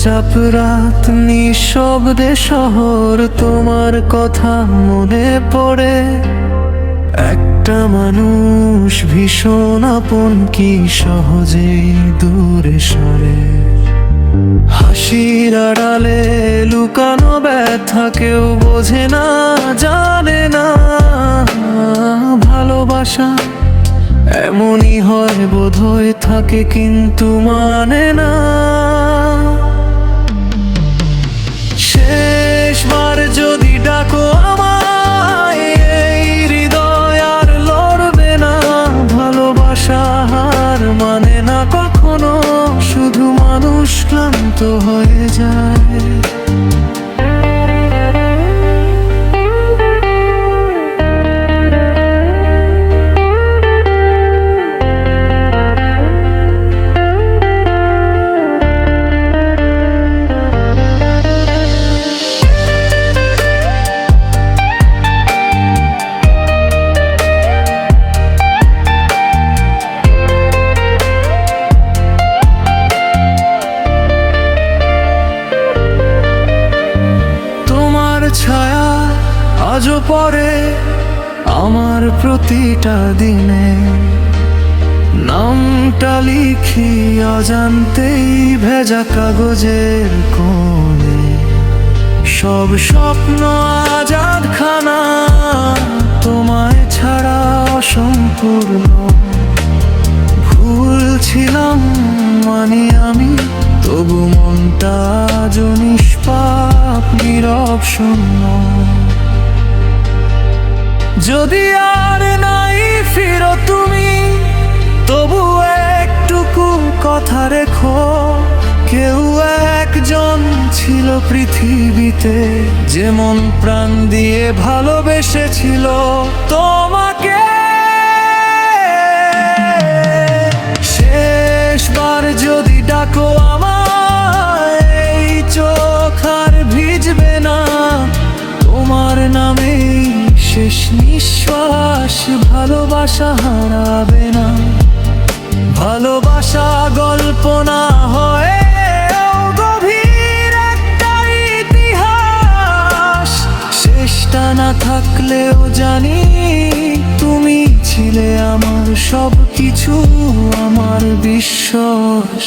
চুপচাপ রাত, নিঃশব্দে শহর, তোমার কথা মনে পড়ে। একটা মানুষ ভীষণ আপন, কি সহজে দূরে সরে। হাসির আড়ালে লুকানো ব্যথা কেউ বোঝে না, জানে না। ভালোবাসা এমনই হয় বোধহয়, থাকে কিন্তু মানে না। শেষবার যদি ডাকো আমায়, এই হৃদয় আর লড়বে না। ভালোবাসা হার মানে না কখনো, শুধু মানুষ ক্লান্ত হয়ে যায়। ছায়া আজও পড়ে আমার প্রতিটা দিনে, নামটা লিখি অজান্তেই ভেজা কাগজের কোণে। সব স্বপ্ন আজাদ খানা, তোমায় ছাড়া অসম্পূর্ণ। ভুল ছিলাম মানি আমি, তবু মনটা আজ নিষ্পাপ, নীরব শূন্য। যদি আর নাই ফিরো তুমি, তবু একটুকু কথা রেখো। কেউ একজন ছিল পৃথিবীতে, যেমন প্রাণ দিয়ে ভালোবেসেছিল তোমাকে। শেষবার যদি ডাকো আমায়, এই চোখ আর ভিজবে না। তোমার নামেই শেষ নিঃশ্বাস, ভালোবাসা হারাবে না। ভালোবাসা গল্প না হয়ে গভীর একটা ইতিহাস। শেষটা না থাকলেও জানি তুমি ছিলে আমার সব কিছু, আমার বিশ্বাস।